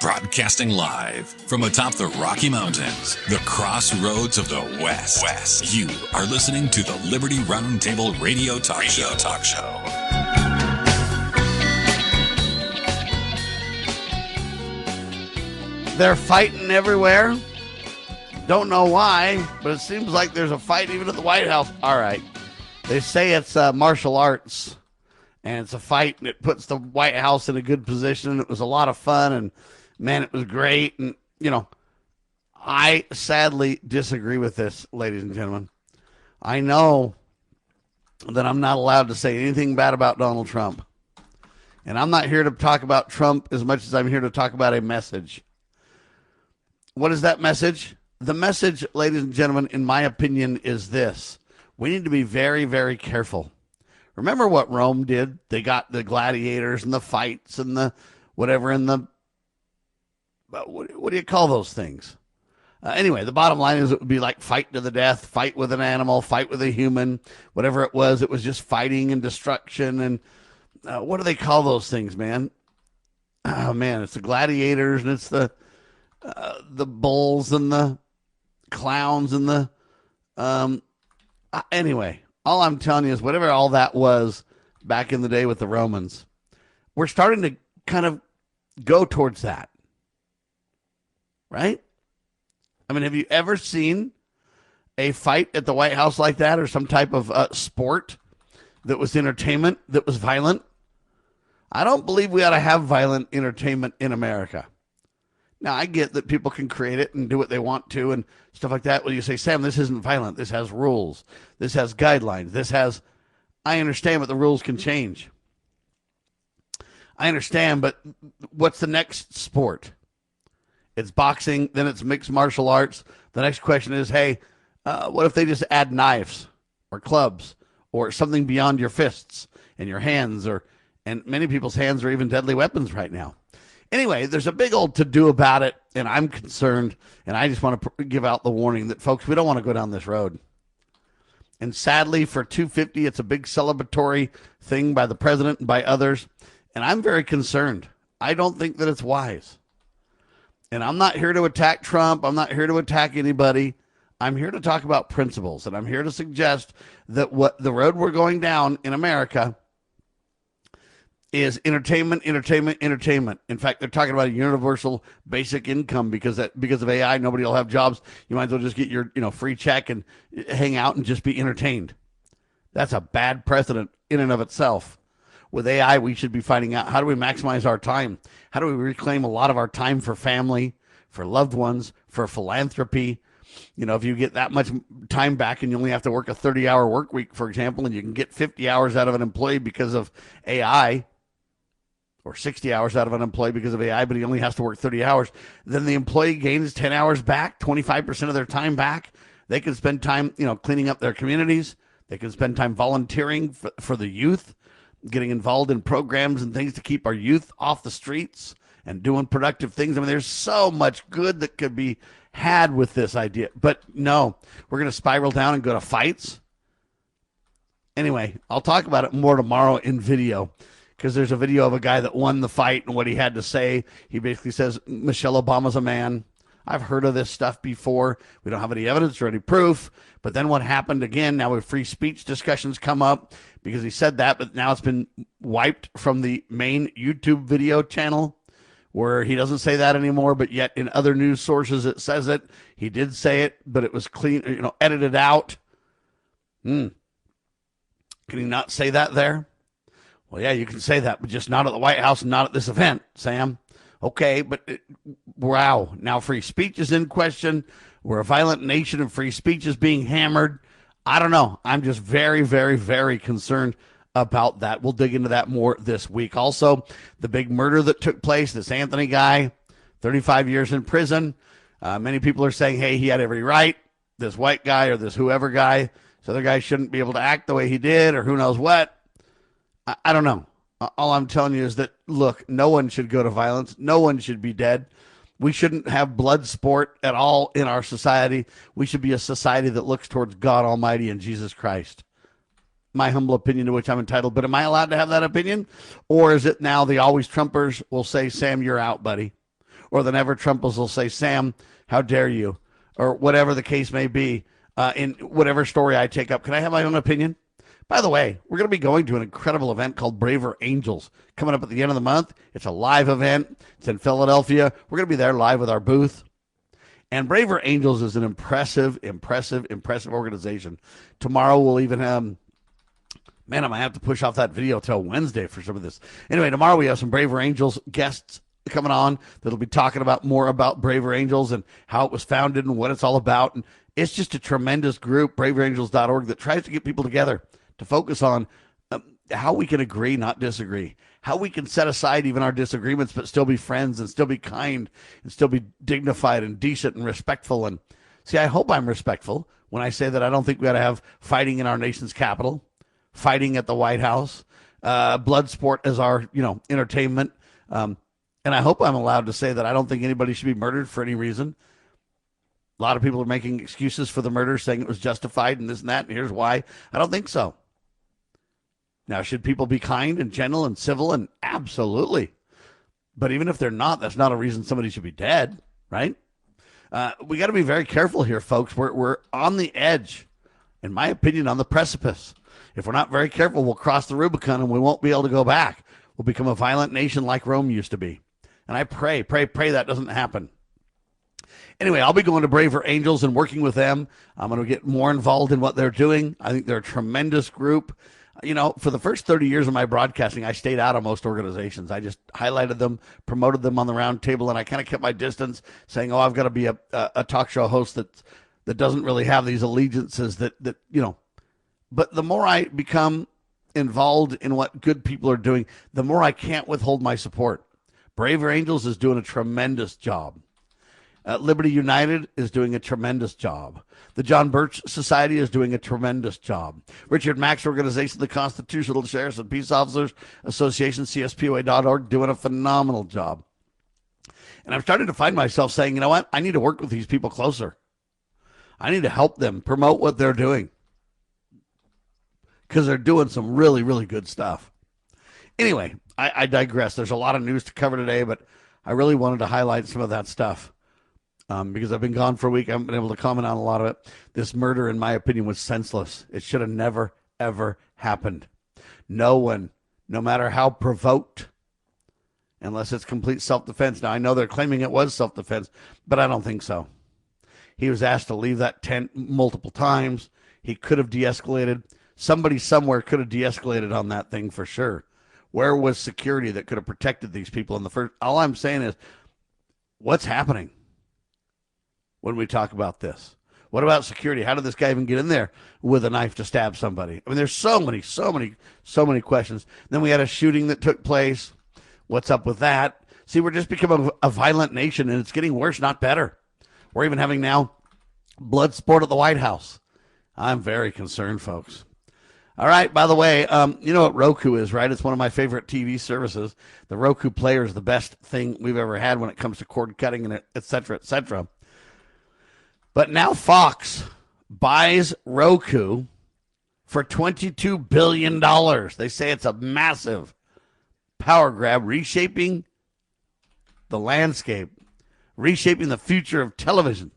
Broadcasting live from atop the Rocky Mountains, the crossroads of the West. You are listening to the Liberty RoundTable Radio Talk Show. They're fighting everywhere. Don't know why, but it seems like there's a fight even at the White House. All right. They say it's martial arts, and it's a fight, and it puts the White House in a good position. It was a lot of fun, and, man, it was great. And, you know, I sadly disagree with this, ladies and gentlemen. I know that I'm not allowed to say anything bad about Donald Trump, and I'm not here to talk about Trump as much as I'm here to talk about a message. What is that message? The message, ladies and gentlemen, in my opinion, is this. We need to be very, very careful. Remember what Rome did? They got the gladiators and the fights and the whatever and the, what do you call those things? Anyway, the bottom line is it would be like fight to the death, fight with an animal, fight with a human, whatever it was just fighting and destruction. And what do they call those things, man? Oh, man, it's the gladiators and it's the bulls and the clowns and the anyway, all I'm telling you is whatever all that was back in the day with the Romans, we're starting to kind of go towards that, right? I mean, have you ever seen a fight at the White House like that, or some type of sport that was entertainment, that was violent? I don't believe we ought to have violent entertainment in America. Now, I get that people can create it and do what they want to and stuff like that. Well, you say, Sam, this isn't violent. This has rules. This has guidelines. I understand, but the rules can change. I understand, but what's the next sport? It's boxing, then it's mixed martial arts. The next question is, hey, what if they just add knives or clubs or something beyond your fists and your hands? And many people's hands are even deadly weapons right now. Anyway, there's a big old to-do about it, and I'm concerned, and I just want to give out the warning that, folks, we don't want to go down this road. And sadly, for 250, it's a big celebratory thing by the president and by others, and I'm very concerned. I don't think that it's wise. And I'm not here to attack Trump. I'm not here to attack anybody. I'm here to talk about principles, and I'm here to suggest that what the road we're going down in America is entertainment. In fact, they're talking about a universal basic income because of AI, nobody will have jobs. You might as well just get your free check and hang out and just be entertained. That's a bad precedent in and of itself. With AI, we should be finding out, how do we maximize our time? How do we reclaim a lot of our time for family, for loved ones, for philanthropy? If you get that much time back and you only have to work a 30-hour work week, for example, and you can get 50 hours out of an employee because of AI, or 60 hours out of an employee because of AI, but he only has to work 30 hours, then the employee gains 10 hours back, 25% of their time back. They can spend time, cleaning up their communities. They can spend time volunteering for the youth, getting involved in programs and things to keep our youth off the streets and doing productive things. I mean, there's so much good that could be had with this idea. But no, we're going to spiral down and go to fights. Anyway, I'll talk about it more tomorrow in video, because there's a video of a guy that won the fight and what he had to say. He basically says, Michelle Obama's a man. I've heard of this stuff before. We don't have any evidence or any proof. But then what happened again, now with free speech discussions come up because he said that, but now it's been wiped from the main YouTube video channel where he doesn't say that anymore, but yet in other news sources it says it. He did say it, but it was clean, edited out. Can he not say that there? Well, yeah, you can say that, but just not at the White House and not at this event, Sam. Okay, but wow, now free speech is in question. We're a violent nation and free speech is being hammered. I don't know. I'm just very, very, very concerned about that. We'll dig into that more this week. Also, the big murder that took place, this Anthony guy, 35 years in prison. Many people are saying, hey, he had every right. This white guy or this whoever guy, this other guy shouldn't be able to act the way he did or who knows what. I don't know. All I'm telling you is that, look, no one should go to violence. No one should be dead. We shouldn't have blood sport at all in our society. We should be a society that looks towards God Almighty and Jesus Christ. My humble opinion, to which I'm entitled. But am I allowed to have that opinion? Or is it now the always Trumpers will say, Sam, you're out, buddy? or the never Trumpers will say, Sam, how dare you? Or whatever the case may be, in whatever story I take up. Can I have my own opinion? By the way, we're going to be going to an incredible event called Braver Angels coming up at the end of the month. It's a live event. It's in Philadelphia. We're going to be there live with our booth. And Braver Angels is an impressive organization. Tomorrow we'll even man, I might have to push off that video till Wednesday for some of this. Anyway, tomorrow we have some Braver Angels guests coming on that'll be talking about more about Braver Angels and how it was founded and what it's all about. And it's just a tremendous group, braverangels.org, that tries to get people together to focus on how we can agree, not disagree, how we can set aside even our disagreements, but still be friends and still be kind and still be dignified and decent and respectful. And see, I hope I'm respectful when I say that I don't think we ought to have fighting in our nation's capital, fighting at the White House, blood sport as our, entertainment. And I hope I'm allowed to say that I don't think anybody should be murdered for any reason. A lot of people are making excuses for the murder, saying it was justified and this and that, and here's why. I don't think so. Now, should people be kind and gentle and civil? And absolutely. But even if they're not, that's not a reason somebody should be dead, right? We got to be very careful here, folks. We're on the edge, in my opinion, on the precipice. If we're not very careful, we'll cross the Rubicon and we won't be able to go back. We'll become a violent nation like Rome used to be. And I pray that doesn't happen. Anyway, I'll be going to Braver Angels and working with them. I'm going to get more involved in what they're doing. I think they're a tremendous group. For the first 30 years of my broadcasting, I stayed out of most organizations. I just highlighted them, promoted them on the round table, and I kind of kept my distance, saying, I've got to be a talk show host that doesn't really have these allegiances that. But the more I become involved in what good people are doing, the more I can't withhold my support. Braver Angels is doing a tremendous job. Liberty United is doing a tremendous job. The John Birch Society is doing a tremendous job. Richard Mack's organization, the Constitutional Sheriffs and Peace Officers Association, CSPOA.org, doing a phenomenal job. And I'm starting to find myself saying, you know what? I need to work with these people closer. I need to help them promote what they're doing, because they're doing some really, really good stuff. Anyway, I digress. There's a lot of news to cover today, but I really wanted to highlight some of that stuff because I've been gone for a week. I haven't been able to comment on a lot of it. This murder, in my opinion, was senseless. It should have never, ever happened. No one, no matter how provoked, unless it's complete self-defense. Now, I know they're claiming it was self-defense, but I don't think so. He was asked to leave that tent multiple times. He could have de-escalated. Somebody somewhere could have de-escalated on that thing for sure. Where was security that could have protected these people in the first? All I'm saying is, what's happening when we talk about this? What about security? How did this guy even get in there with a knife to stab somebody? I mean, there's so many questions. Then we had a shooting that took place. What's up with that? See, we're just becoming a violent nation, and it's getting worse, not better. We're even having now blood sport at the White House. I'm very concerned, folks. All right, by the way, you know what Roku is, right? It's one of my favorite TV services. The Roku player is the best thing we've ever had when it comes to cord cutting and et cetera, et cetera. But now Fox buys Roku for $22 billion. They say it's a massive power grab, reshaping the landscape, reshaping the future of television.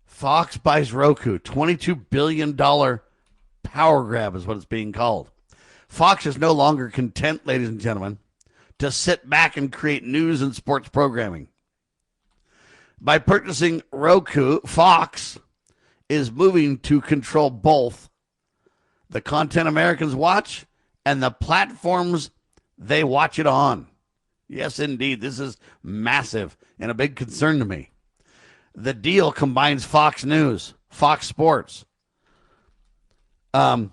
Fox buys Roku, $22 billion power grab is what it's being called. Fox is no longer content, ladies and gentlemen, to sit back and create news and sports programming. By purchasing Roku, Fox is moving to control both the content Americans watch and the platforms they watch it on. Yes, indeed. This is massive and a big concern to me. The deal combines Fox News, Fox Sports, I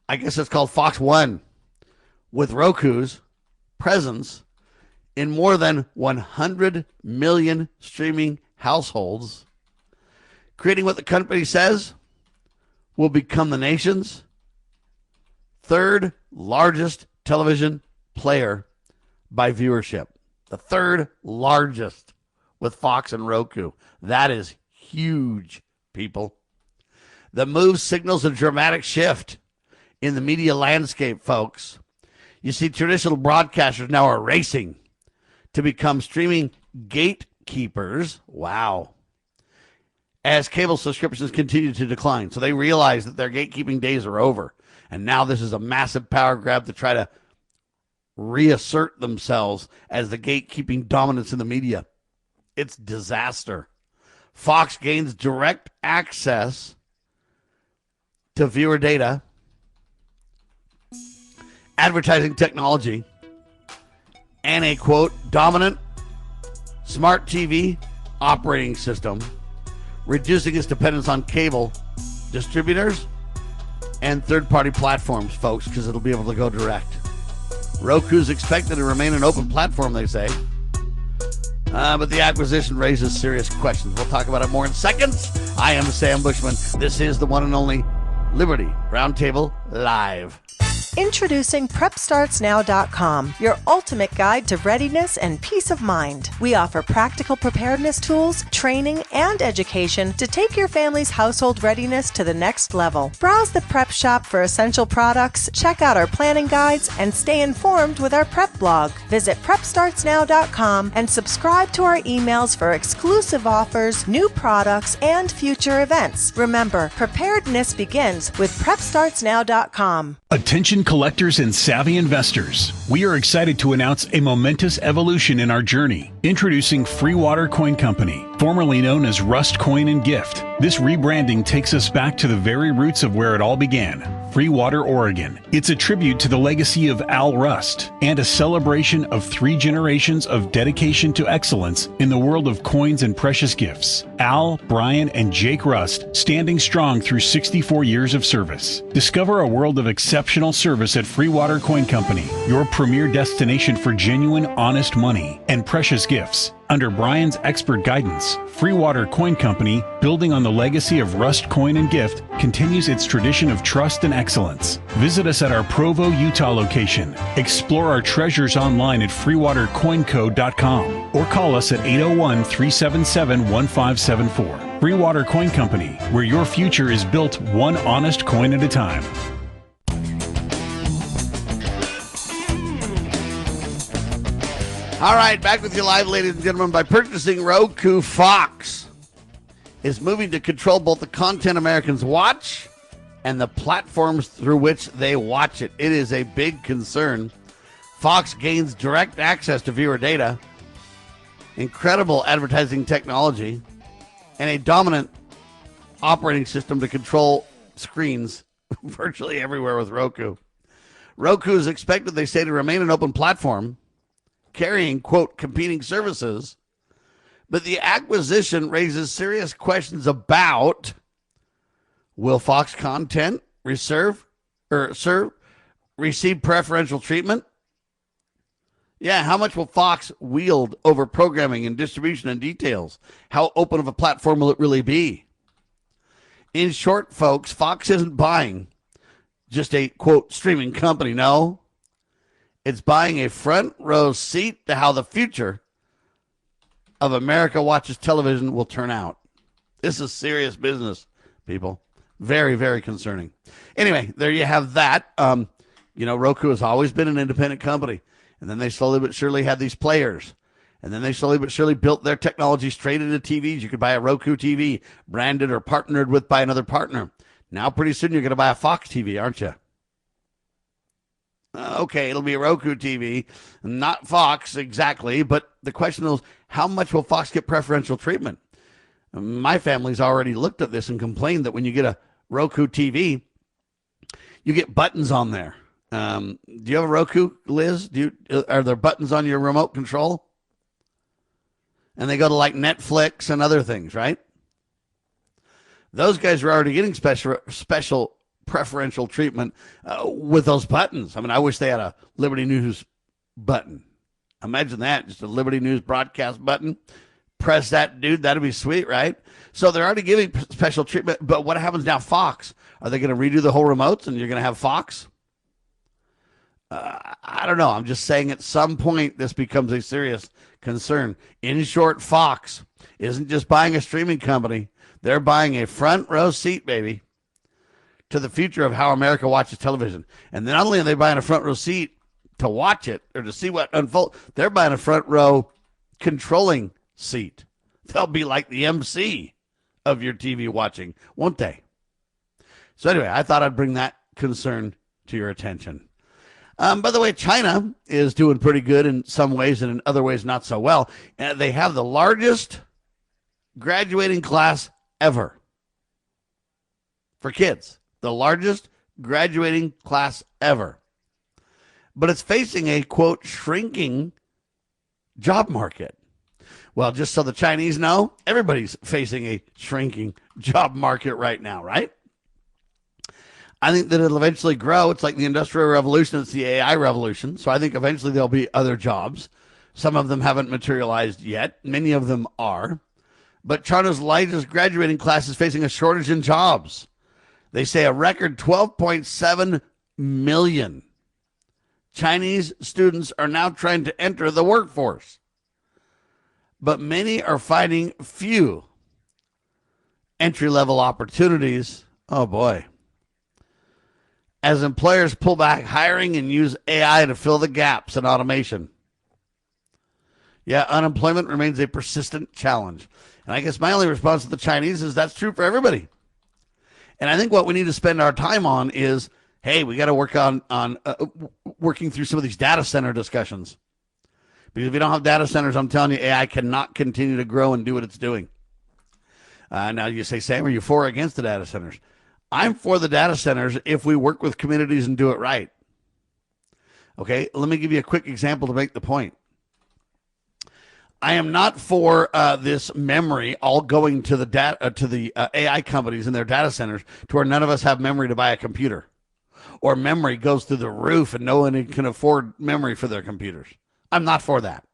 guess it's called Fox One, with Roku's presence in more than 100 million streaming households, creating what the company says will become the nation's third largest television player by viewership. The third largest with Fox and Roku. That is huge, people. The move signals a dramatic shift in the media landscape, folks. You see, traditional broadcasters now are racing to become streaming gatekeepers. Wow. As cable subscriptions continue to decline. So they realize that their gatekeeping days are over. And now this is a massive power grab to try to reassert themselves as the gatekeeping dominance in the media. It's disaster. Fox gains direct access to viewer data, advertising technology, and a, quote, dominant smart TV operating system, reducing its dependence on cable distributors and third-party platforms, folks, because it'll be able to go direct. Roku's expected to remain an open platform, they say. But the acquisition raises serious questions. We'll talk about it more in seconds. I am Sam Bushman. This is the one and only Liberty Roundtable Live. Introducing PrepStartsNow.com, your ultimate guide to readiness and peace of mind. We offer practical preparedness tools, training, and education to take your family's household readiness to the next level. Browse the prep shop for essential products, check out our planning guides, and stay informed with our prep blog. Visit PrepStartsNow.com and subscribe to our emails for exclusive offers, new products, and future events. Remember, preparedness begins with PrepStartsNow.com. Attention collectors and savvy investors. We are excited to announce a momentous evolution in our journey. Introducing Free Water Coin Company, formerly known as Rust Coin and Gift. This rebranding takes us back to the very roots of where it all began. Free Water, Oregon. It's a tribute to the legacy of Al Rust and a celebration of 3 generations of dedication to excellence in the world of coins and precious gifts. Al, Brian, and Jake Rust standing strong through 64 years of service. Discover a world of exceptional service at Free Water Coin Company, your premier destination for genuine, honest money and precious gifts. Under Brian's expert guidance, Free Water Coin Company, building on the legacy of Rust Coin and Gift, continues its tradition of trust and excellence. Visit us at our Provo, Utah location. Explore our treasures online at freewatercoinco.com or call us at 801-377-1574. Free Water Coin Company, where your future is built one honest coin at a time. All right, back with you live, ladies and gentlemen. By purchasing Roku, Fox is moving to control both the content Americans watch and the platforms through which they watch it. It is a big concern. Fox gains direct access to viewer data, incredible advertising technology, and a dominant operating system to control screens virtually everywhere with Roku. Roku is expected, they say, to remain an open platform, carrying, quote, competing services, but the acquisition raises serious questions about, will Fox content receive preferential treatment? Yeah, how much will Fox wield over programming and distribution and details? How open of a platform will it really be? In short, folks, Fox isn't buying just a, quote, streaming company, no. It's buying a front row seat to how the future of America watches television will turn out. This is serious business, people. Very, very concerning. Anyway, there you have that. Roku has always been an independent company. And then they slowly but surely had these players. And then they slowly but surely built their technology straight into TVs. You could buy a Roku TV branded or partnered with by another partner. Now pretty soon you're going to buy a Fox TV, aren't you? Okay, it'll be a Roku TV, not Fox exactly, but the question is, how much will Fox get preferential treatment? My family's already looked at this and complained that when you get a Roku TV, you get buttons on there. Do you have a Roku, Liz? Are there buttons on your remote control? And they go to like Netflix and other things, right? Those guys are already getting special preferential treatment with those buttons. I mean, I wish they had a Liberty News button. Imagine that, just a Liberty News broadcast button. Press that, dude. That'd be sweet, right? So they're already giving special treatment. But what happens now, Fox? Are they going to redo the whole remotes and you're going to have Fox? I don't know. I'm just saying at some point this becomes a serious concern. In short, Fox isn't just buying a streaming company. They're buying a front row seat, baby, to the future of how America watches television. And not only are they buying a front row seat, to watch it or to see what unfolds. They're buying a front row controlling seat. They'll be like the MC of your TV watching, won't they? So anyway, I thought I'd bring that concern to your attention. By the way, China is doing pretty good in some ways and in other ways not so well. They have the largest graduating class ever for kids. The largest graduating class ever. But it's facing a, quote, shrinking job market. Well, just so the Chinese know, everybody's facing a shrinking job market right now, right? I think that it'll eventually grow. It's like the Industrial Revolution. It's the AI revolution. So I think eventually there'll be other jobs. Some of them haven't materialized yet. Many of them are. But China's largest graduating class is facing a shortage in jobs. They say a record 12.7 million Chinese students are now trying to enter the workforce. But many are finding few entry-level opportunities. Oh, boy. As employers pull back hiring and use AI to fill the gaps in automation. Yeah, unemployment remains a persistent challenge. And I guess my only response to the Chinese is that's true for everybody. And I think what we need to spend our time on is, hey, we got to work on working through some of these data center discussions. Because if you don't have data centers, I'm telling you, AI cannot continue to grow and do what it's doing. Now you say, Sam, are you for or against the data centers? I'm for the data centers if we work with communities and do it right. Okay, let me give you a quick example to make the point. I am not for this memory all going to the AI companies and their data centers to where none of us have memory to buy a computer, or memory goes through the roof and no one can afford memory for their computers. I'm not for that.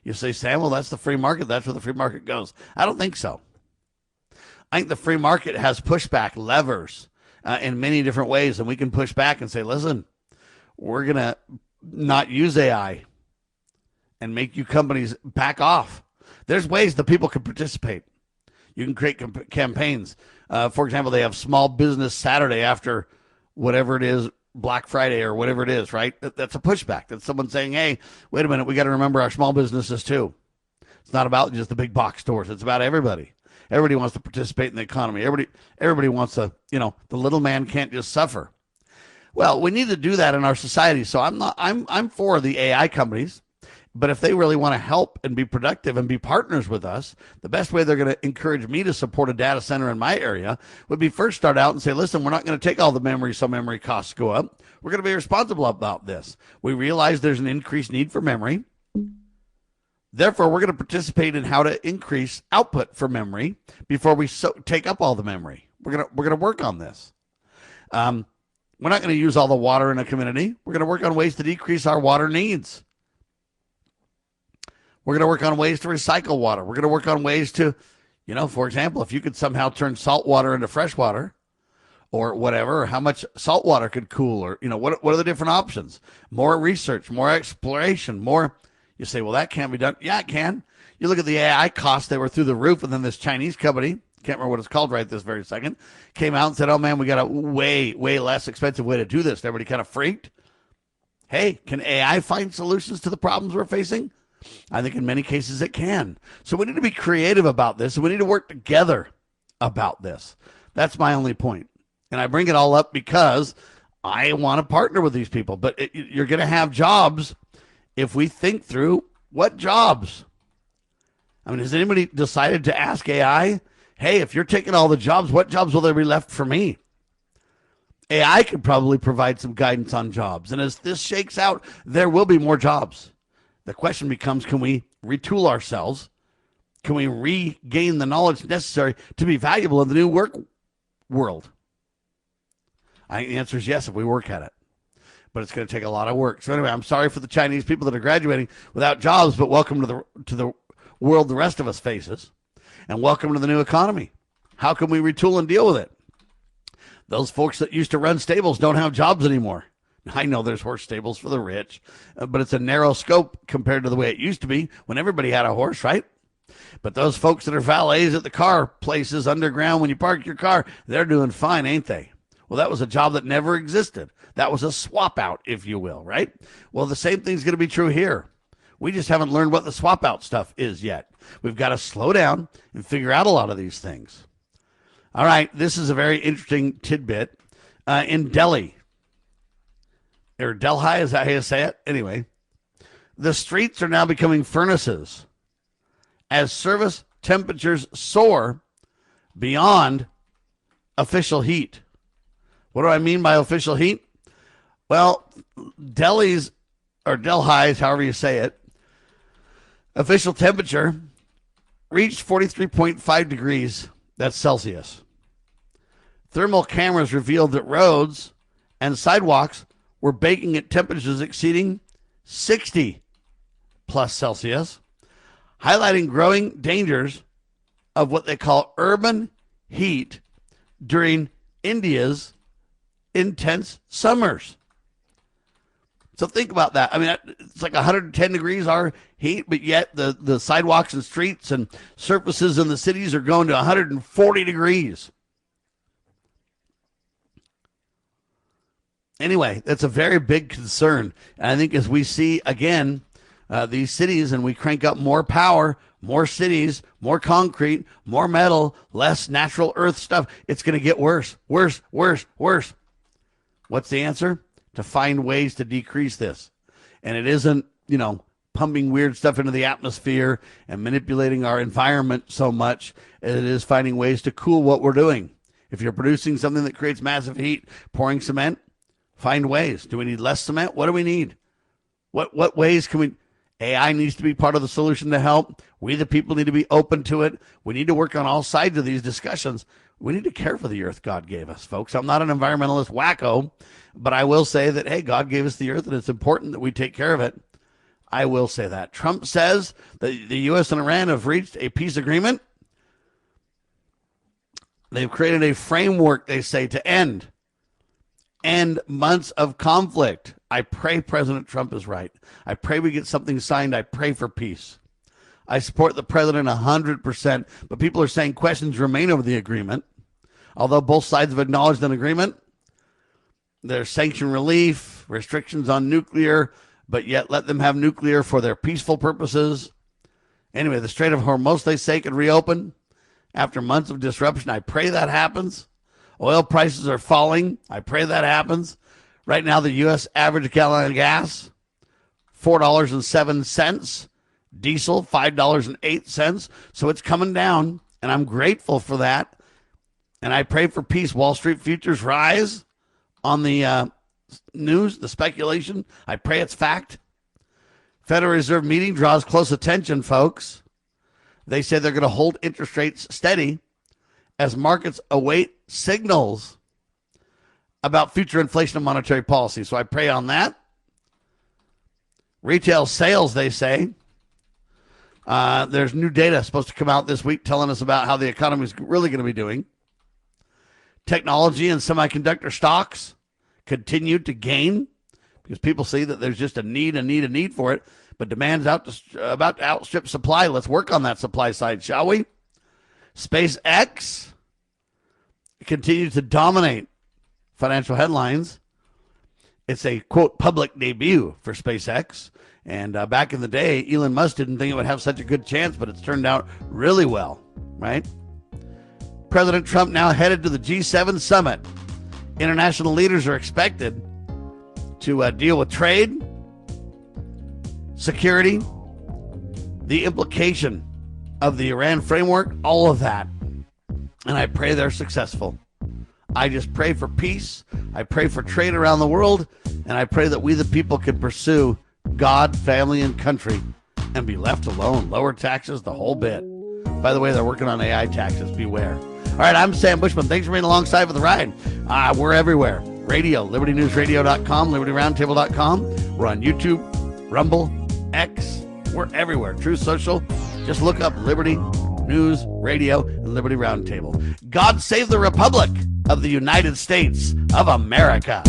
You say, Sam, well, that's the free market. That's where the free market goes. I don't think so. I think the free market has pushback levers in many different ways, and we can push back and say, listen, we're going to not use AI and make you companies back off. There's ways that people can participate. You can create campaigns. For example, they have Small Business Saturday after whatever it is, Black Friday or whatever it is, right? That's a pushback. That's someone saying, hey, wait a minute, we got to remember our small businesses too. It's not about just the big box stores. It's about everybody. Everybody wants to participate in the economy. Everybody wants to, the little man can't just suffer. Well, we need to do that in our society. So I'm for the AI companies, but if they really want to help and be productive and be partners with us, the best way they're going to encourage me to support a data center in my area would be first start out and say, listen, we're not going to take all the memory so memory costs go up. We're going to be responsible about this. We realize there's an increased need for memory. Therefore, we're going to participate in how to increase output for memory before we take up all the memory. We're going to work on this. We're not going to use all the water in a community. We're going to work on ways to decrease our water needs. We're going to work on ways to recycle water. We're going to work on ways to, for example, if you could somehow turn salt water into fresh water or whatever, or how much salt water could cool, or, what are the different options? More research, more exploration, more. You say, well, that can't be done. Yeah, it can. You look at the AI costs, they were through the roof, and then this Chinese company, can't remember what it's called right this very second, came out and said, oh, man, we got a way, way less expensive way to do this. And everybody kind of freaked. Hey, can AI find solutions to the problems we're facing? I think in many cases it can. So we need to be creative about this, and we need to work together about this. That's my only point. And I bring it all up because I want to partner with these people. But you're going to have jobs if we think through what jobs. I mean, has anybody decided to ask AI, hey, if you're taking all the jobs, what jobs will there be left for me? AI could probably provide some guidance on jobs. And as this shakes out, there will be more jobs. The question becomes, can we retool ourselves? Can we regain the knowledge necessary to be valuable in the new work world? I think the answer is yes if we work at it. But it's going to take a lot of work. So anyway, I'm sorry for the Chinese people that are graduating without jobs, but welcome to the world the rest of us faces, and welcome to the new economy. How can we retool and deal with it? Those folks that used to run stables don't have jobs anymore. I know there's horse stables for the rich, but it's a narrow scope compared to the way it used to be when everybody had a horse, right? But those folks that are valets at the car places underground when you park your car, they're doing fine, ain't they? Well, that was a job that never existed. That was a swap out, if you will, right? Well, the same thing's going to be true here. We just haven't learned what the swap out stuff is yet. We've got to slow down and figure out a lot of these things. All right, this is a very interesting tidbit. In Delhi, or Delhi, is that how you say it? Anyway, the streets are now becoming furnaces as service temperatures soar beyond official heat. What do I mean by official heat? Well, Delhi's, or Delhi's, however you say it, official temperature reached 43.5 degrees. That's Celsius. Thermal cameras revealed that roads and sidewalks were baking at temperatures exceeding 60 plus Celsius, highlighting growing dangers of what they call urban heat during India's intense summers. So think about that. I mean, it's like 110 degrees our heat, but yet the sidewalks and streets and surfaces in the cities are going to 140 degrees. Anyway, that's a very big concern. And I think as we see, again, these cities and we crank up more power, more cities, more concrete, more metal, less natural earth stuff, it's going to get worse, worse, worse, worse. What's the answer? To find ways to decrease this. And it isn't, pumping weird stuff into the atmosphere and manipulating our environment so much as it is finding ways to cool what we're doing. If you're producing something that creates massive heat, pouring cement, find ways. Do we need less cement? What do we need? What ways can we... AI needs to be part of the solution to help. We, the people, need to be open to it. We need to work on all sides of these discussions. We need to care for the earth God gave us, folks. I'm not an environmentalist wacko, but I will say that, hey, God gave us the earth, and it's important that we take care of it. I will say that. Trump says that the U.S. and Iran have reached a peace agreement. They've created a framework, they say, to end months of conflict. I pray President Trump is right. I pray we get something signed. I pray for peace. I support the president 100%, but people are saying questions remain over the agreement. Although both sides have acknowledged an agreement, there's sanction relief, restrictions on nuclear, but yet let them have nuclear for their peaceful purposes. Anyway, the Strait of Hormuz, they say, could reopen after months of disruption. I pray that happens. Oil prices are falling. I pray that happens. Right now, the U.S. average gallon of gas, $4.07. Diesel, $5.08. So it's coming down, and I'm grateful for that. And I pray for peace. Wall Street futures rise on the news, the speculation. I pray it's fact. Federal Reserve meeting draws close attention, folks. They say they're going to hold interest rates steady as markets await signals about future inflation and monetary policy. So I pray on that. Retail sales, they say. There's new data supposed to come out this week telling us about how the economy is really going to be doing. Technology and semiconductor stocks continue to gain because people see that there's just a need for it, but demand's about to outstrip supply. Let's work on that supply side, shall we? SpaceX continues to dominate financial headlines. It's a, quote, public debut for SpaceX. And back in the day, Elon Musk didn't think it would have such a good chance, but it's turned out really well, right? President Trump now headed to the G7 summit. International leaders are expected to deal with trade, security, the implication of the Iran framework, all of that. And I pray they're successful. I just pray for peace. I pray for trade around the world. And I pray that we, the people, can pursue God, family, and country and be left alone. Lower taxes, the whole bit. By the way, they're working on AI taxes. Beware. All right, I'm Sam Bushman. Thanks for being alongside for the ride. We're everywhere. Radio, LibertyNewsRadio.com, LibertyRoundTable.com. We're on YouTube, Rumble, X. We're everywhere. True Social. Just look up Liberty News Radio and Liberty Roundtable. God save the Republic of the United States of America.